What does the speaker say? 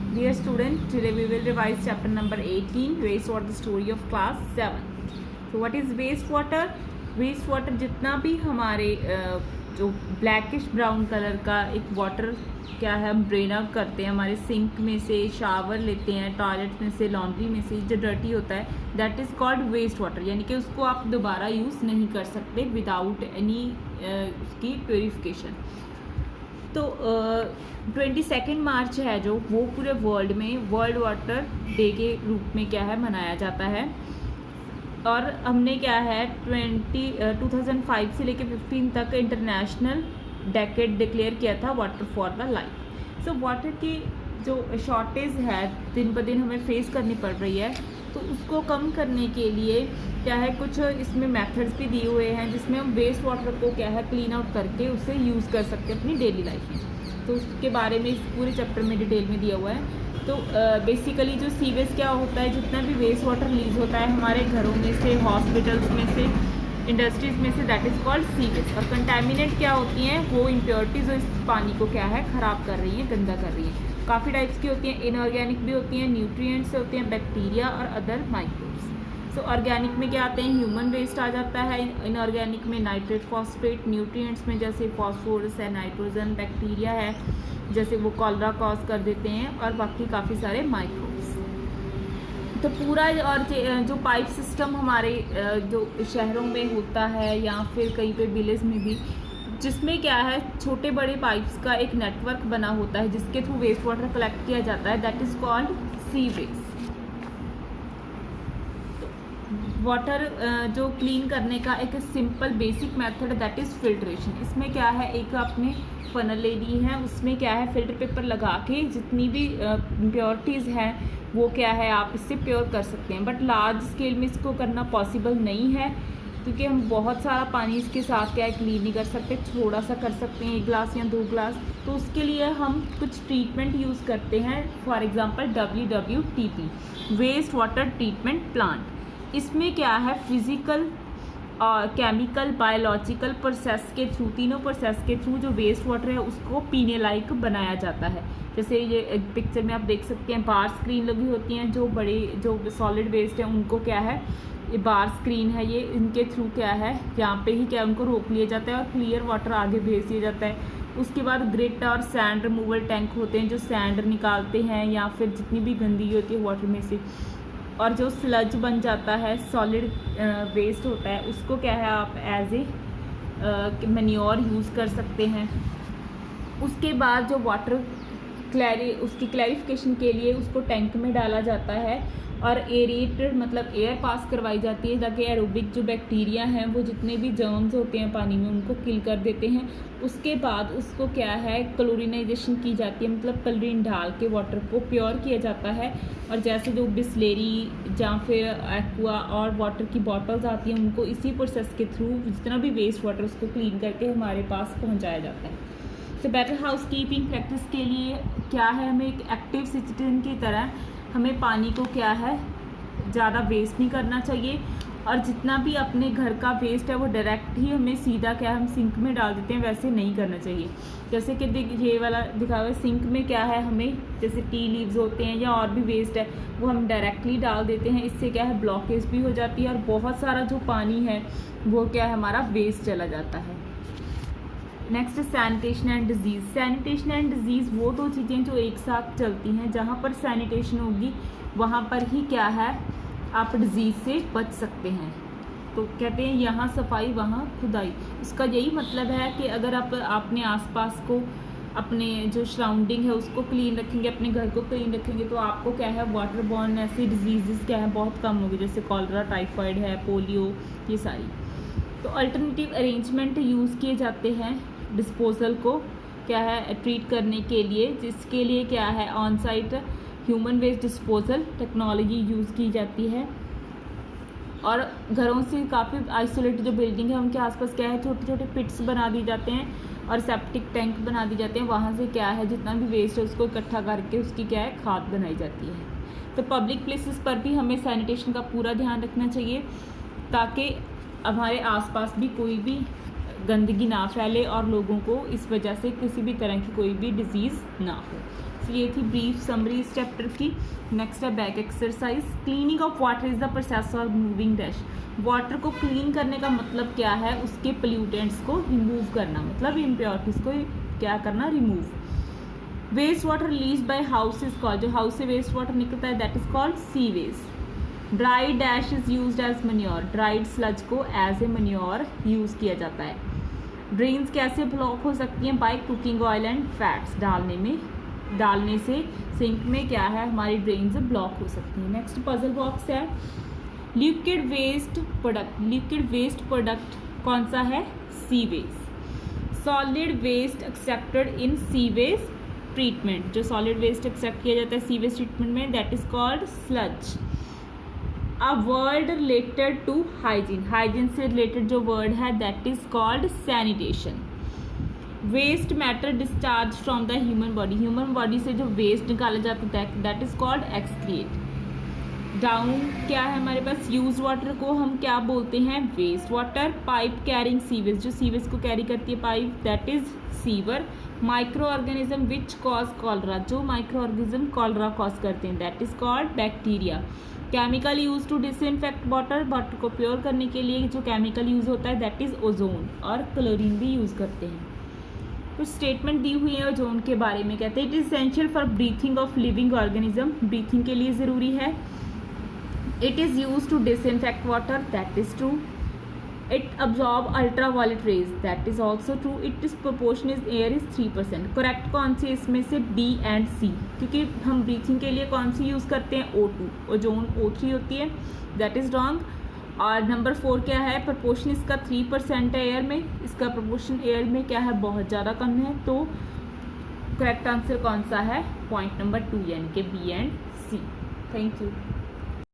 Dear student, today we will revise chapter number 18, wastewater, the story of class 7. So what is wastewater? Wastewater जितना भी हमारे जो blackish brown colour का एक water क्या है, हम ड्रेन आउट करते हैं हमारे सिंक में से, शावर लेते हैं टॉयलेट में से, लॉन्ड्री में से, जो डर्टी होता है that is called waste water, यानी कि उसको आप दोबारा यूज़ नहीं कर सकते विदाउट एनी उसकी प्योरीफिकेशन। तो 22 मार्च है जो, वो पूरे वर्ल्ड में वर्ल्ड वाटर डे के रूप में क्या है मनाया जाता है। और हमने क्या है 2005 से लेकर 15 तक इंटरनेशनल डेकेड डिक्लेयर किया था water for the life. So water की जो शॉर्टेज है दिन ब दिन हमें फेस करनी पड़ रही है, तो उसको कम करने के लिए क्या है कुछ इसमें मेथड्स भी दिए हुए हैं जिसमें हम वेस्ट वाटर को क्या है क्लीन आउट करके उसे यूज़ कर सकते हैं अपनी डेली लाइफ में। तो उसके बारे में इस पूरे चैप्टर में डिटेल में दिया हुआ है। तो बेसिकली जो सीवेज क्या होता है, जितना भी वेस्ट वाटर रिलीज होता है हमारे घरों में से, हॉस्पिटल्स में से, इंडस्ट्रीज़ में से, दैट इज़ कॉल्ड सीवेज। और कंटेमिनेंट क्या होती हैं, वो इम्प्योरिटीज़ जो इस पानी को क्या है ख़राब कर रही हैं, गंदा कर रही हैं। काफ़ी टाइप्स की होती हैं, इनऑर्गेनिक भी होती हैं, न्यूट्रिएंट्स होते हैं, बैक्टीरिया और अदर माइक्रोब्स। सो ऑर्गेनिक में क्या आते हैं, ह्यूमन वेस्ट आ जाता है, इनऑर्गेनिक में नाइट्रेट, फॉस्फेट, न्यूट्रिएंट्स में जैसे फॉस्फोरस है, नाइट्रोजन, बैक्टीरिया है जैसे वो कॉलरा कॉज कर देते हैं, और बाकी काफ़ी सारे माइक्रोब्स। तो पूरा और जो पाइप सिस्टम हमारे जो शहरों में होता है या फिर कहीं पे विलेज में भी, जिसमें क्या है छोटे बड़े पाइप्स का एक नेटवर्क बना होता है जिसके थ्रू वेस्ट वाटर कलेक्ट किया जाता है, that is called sewage. Water जो क्लीन करने का एक simple basic method that is filtration. इसमें क्या है, एक आपने फनल ले ली है, उसमें क्या है फिल्टर पेपर लगा के जितनी भी इम्प्योरिटीज़ हैं वो क्या है आप इससे प्योर कर सकते हैं। बट लार्ज स्केल में इसको करना पॉसिबल नहीं है क्योंकि हम बहुत सारा पानी इसके साथ क्या है क्लीन नहीं कर सकते, थोड़ा सा कर सकते हैं 1 गिलास या 2 गिलास। तो उसके लिए हम कुछ ट्रीटमेंट यूज़ करते हैं, for example WWTP, waste water treatment plant. इसमें क्या है फिज़िकल और केमिकल, बायोलॉजिकल प्रोसेस के थ्रू, तीनों प्रोसेस के थ्रू जो वेस्ट वाटर है उसको पीने लायक बनाया जाता है। जैसे ये पिक्चर में आप देख सकते हैं बार स्क्रीन लगी होती हैं, जो बड़ी जो सॉलिड वेस्ट है उनको क्या है ये बार स्क्रीन है, ये इनके थ्रू क्या है यहाँ पे ही क्या उनको रोक लिया जाता है और क्लियर वाटर आगे भेज दिया जाता है। उसके बाद ग्रिट और सैंड रिमूवल टैंक होते हैं जो सैंड निकालते हैं या फिर जितनी भी गंदगी होती है वाटर में से, और जो स्लज बन जाता है सॉलिड वेस्ट होता है उसको क्या है आप एज ए मैन्योर यूज़ कर सकते हैं। उसके बाद जो वाटर उसकी क्लैरिफिकेशन के लिए उसको टैंक में डाला जाता है और एरेटेड मतलब एयर पास करवाई जाती है ताकि एरोबिक जो बैक्टीरिया हैं वो जितने भी जर्म्स होते हैं पानी में उनको किल कर देते हैं। उसके बाद उसको क्या है क्लोरिनाइजेशन की जाती है, मतलब क्लोरीन डाल के वाटर को प्योर किया जाता है। और जैसे जो बिस्लेरी या फिर एक्वा और वाटर की बॉटल्स आती हैं उनको इसी प्रोसेस के थ्रू जितना भी वेस्ट वाटर उसको क्लीन करके हमारे पास पहुँचाया जाता है। तो बेटर हाउस कीपिंग प्रैक्टिस के लिए क्या है, हमें एक एक्टिव सिटीजन की तरह हमें पानी को क्या है ज़्यादा वेस्ट नहीं करना चाहिए, और जितना भी अपने घर का वेस्ट है वो डायरेक्ट ही हमें सीधा क्या हम सिंक में डाल देते हैं, वैसे नहीं करना चाहिए। जैसे कि ये वाला दिखा हुआ है, सिंक में क्या है हमें जैसे टी लीव्स होते हैं या और भी वेस्ट है वो हम डायरेक्टली डाल देते हैं, इससे क्या है ब्लॉकेज भी हो जाती है और बहुत सारा जो पानी है वो क्या है हमारा वेस्ट चला जाता है। Next sanitation and disease. Sanitation and disease वो दो चीज़ें जो एक साथ चलती हैं, जहाँ पर सैनिटेशन होगी वहाँ पर ही क्या है आप डिजीज़ से बच सकते हैं। तो कहते हैं यहाँ सफाई वहाँ खुदाई। इसका यही मतलब है कि अगर आप अपने आसपास को, अपने जो सराउंडिंग है उसको क्लीन रखेंगे, अपने घर को क्लीन रखेंगे, तो आपको क्या है वाटर बॉर्न ऐसी डिजीज़ क्या है बहुत कम होगी, जैसे कॉलरा, टाइफाइड है, पोलियो, ये सारी। तो अल्टरनेटिव अरेंजमेंट यूज़ किए जाते हैं डिस्पोजल को क्या है ट्रीट करने के लिए, जिसके लिए क्या है on site human waste disposal technology use की जाती है। और घरों से काफ़ी आइसोलेटेड जो बिल्डिंग है उनके आसपास क्या है छोटे छोटे पिट्स बना दिए जाते हैं और सेप्टिक टैंक बना दिए जाते हैं, वहाँ से क्या है जितना भी वेस्ट है उसको इकट्ठा करके उसकी क्या है खाद बनाई जाती है। तो पब्लिक प्लेसेस पर भी हमें सैनिटेशन का पूरा ध्यान रखना चाहिए ताकि हमारे आसपास भी कोई भी गंदगी ना फैले और लोगों को इस वजह से किसी भी तरह की कोई भी डिजीज़ ना हो। तो ये थी ब्रीफ समरी इस चैप्टर की। नेक्स्ट है back exercise. Cleaning of water is the process of removing dash. Water को क्लीन करने का मतलब क्या है, उसके पोल्यूटेंट्स को रिमूव करना, मतलब इम्प्योरिटीज़ को क्या करना, remove. Waste water release by house is called, जो हाउस से वेस्ट वाटर निकलता है that is called C waste. Dry dash is used as manure, dried sludge को एज ए मन्योर यूज़ किया जाता है। ड्रेन्स कैसे ब्लॉक हो सकती हैं, by cooking oil and fats, डालने से सिंक में क्या है हमारी ड्रेन्स ब्लॉक हो सकती हैं। नेक्स्ट पजल बॉक्स है liquid waste product. Liquid waste product कौन सा है, sewage. Solid waste accepted in sewage treatment, जो सॉलिड वेस्ट एक्सेप्ट किया जाता है सीवेज ट्रीटमेंट में that is called sludge. A word related to hygiene, hygiene से रिलेटेड जो वर्ड है that is called sanitation. Waste matter discharge from the human body, human body से जो वेस्ट निकाला जाता है that is called excrete. Down क्या है हमारे पास, यूज वाटर को हम क्या बोलते हैं, waste water. Pipe carrying sewage, जो सीवेज को कैरी करती है pipe that is sewer. Micro organism which cause cholera, जो माइक्रो ऑर्गेनिज्म कॉलरा कॉज करते हैं that is called bacteria. Chemical use to disinfect water, water को प्योर करने के लिए जो केमिकल यूज होता है दैट इज ओजोन, और क्लोरीन भी यूज करते हैं। कुछ स्टेटमेंट दी हुई है ओजोन के बारे में, कहते हैं it is essential for breathing of living organism, breathing के लिए ज़रूरी है। It is use to disinfect water that is true. It absorb ultraviolet rays that is also true. It is proportion is air is 3%। Correct कौन सी इसमें से, B and सी, क्योंकि हम ब्रीथिंग के लिए कौन सी यूज़ करते हैं, O2, ओजोन O3 होती है दैट इज़ रॉन्ग। और नंबर 4 क्या है, प्रोपोर्शन इसका 3% है एयर में, इसका प्रोपोर्शन एयर में क्या है बहुत ज़्यादा कम है, तो करेक्ट आंसर कौन सा है, पॉइंट नंबर 2 यानी कि B and C. Thank you.